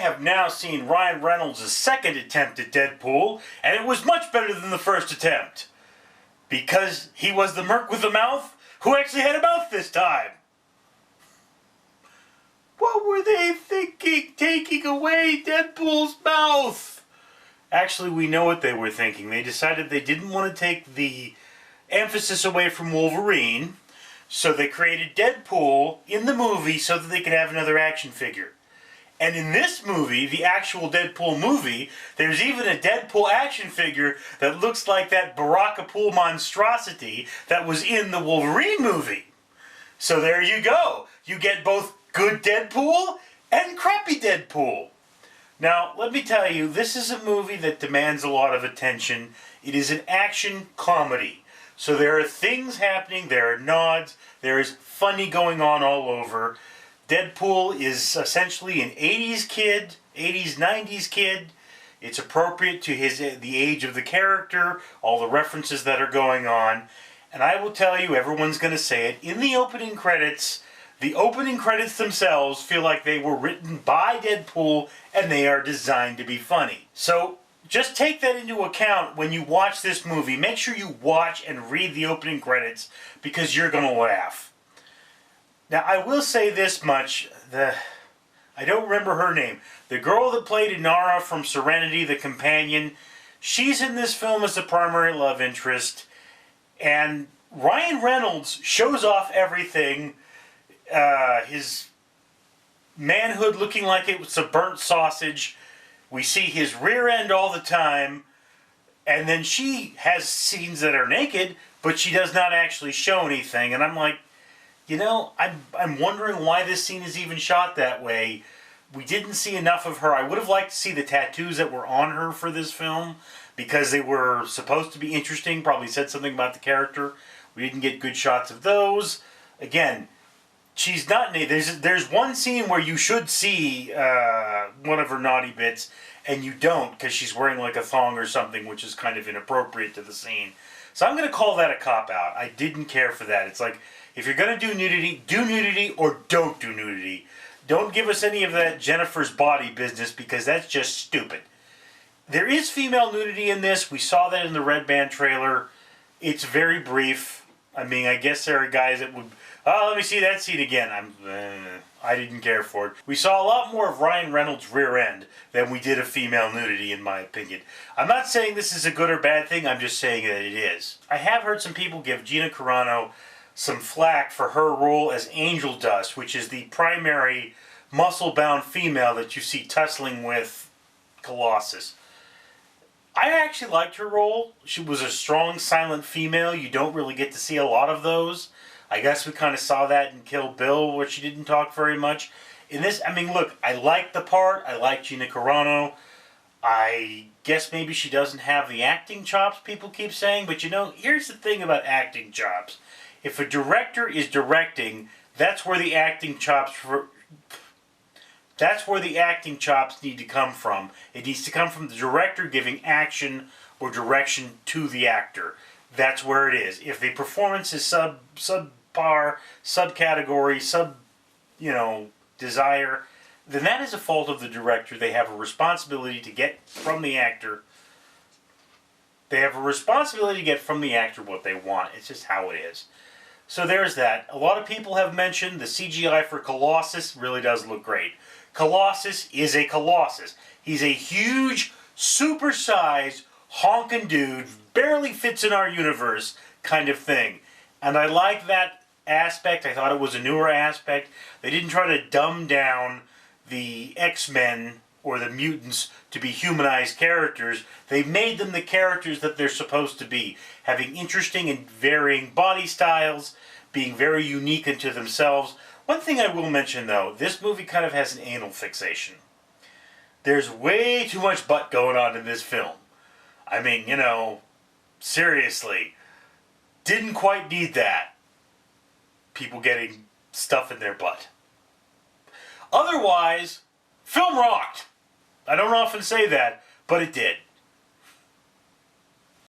have now seen Ryan Reynolds' second attempt at Deadpool, and it was much better than the first attempt. Because he was the merc with the mouth who actually had a mouth this time. What were they thinking, taking away Deadpool's mouth? Actually, we know what they were thinking. They decided they didn't want to take the emphasis away from Wolverine, so they created Deadpool in the movie so that they could have another action figure. And in this movie, the actual Deadpool movie, there's even a Deadpool action figure that looks like that Barakapool monstrosity that was in the Wolverine movie. So there you go. You get both good Deadpool and crappy Deadpool. Now, let me tell you, this is a movie that demands a lot of attention. It is an action comedy. So there are things happening, there are nods, there is funny going on all over. Deadpool is essentially an 80s kid, 80s, 90s kid. It's appropriate to the age of the character, all the references that are going on. And I will tell you, everyone's going to say it, in the opening credits themselves feel like they were written by Deadpool and they are designed to be funny. So just take that into account when you watch this movie. Make sure you watch and read the opening credits because you're going to laugh. Now, I will say this much, I don't remember her name. The girl that played Inara from Serenity, the companion, she's in this film as the primary love interest, and Ryan Reynolds shows off everything, his manhood looking like it was a burnt sausage. We see his rear end all the time, and then she has scenes that are naked, but she does not actually show anything, and I'm like, you know, I'm wondering why this scene is even shot that way. We didn't see enough of her. I would have liked to see the tattoos that were on her for this film because they were supposed to be interesting, probably said something about the character. We didn't get good shots of those. Again, she's not... There's one scene where you should see one of her naughty bits, and you don't because she's wearing like a thong or something, which is kind of inappropriate to the scene. So I'm going to call that a cop-out. I didn't care for that. It's like, if you're going to do nudity or don't do nudity. Don't give us any of that Jennifer's body business because that's just stupid. There is female nudity in this. We saw that in the Red Band trailer. It's very brief. I mean, I guess there are guys that would... Oh, let me see that scene again. I didn't care for it. We saw a lot more of Ryan Reynolds' rear end than we did of female nudity, in my opinion. I'm not saying this is a good or bad thing. I'm just saying that it is. I have heard some people give Gina Carano some flack for her role as Angel Dust, which is the primary muscle-bound female that you see tussling with Colossus. I actually liked her role. She was a strong, silent female. You don't really get to see a lot of those. I guess we kind of saw that in Kill Bill, where she didn't talk very much. In this, I mean, look, I like the part. I like Gina Carano. I guess maybe she doesn't have the acting chops people keep saying, but you know, here's the thing about acting chops. If a director is directing, that's where the acting chops need to come from. It needs to come from the director giving action or direction to the actor. That's where it is. If the performance is subpar, subcategory, desire, then that is a fault of the director. They have a responsibility to get from the actor. They have a responsibility to get from the actor what they want. It's just how it is. So there's that. A lot of people have mentioned the CGI for Colossus really does look great. Colossus is a Colossus. He's a huge, super-sized, honking dude, barely fits in our universe kind of thing. And I like that aspect. I thought it was a newer aspect. They didn't try to dumb down the X-Men or the mutants to be humanized characters. They made them the characters that they're supposed to be, having interesting and varying body styles, being very unique unto themselves. One thing I will mention, though, this movie kind of has an anal fixation. There's way too much butt going on in this film. I mean, you know, seriously, didn't quite need that. People getting stuff in their butt. Otherwise, film rocked. I don't often say that, but it did.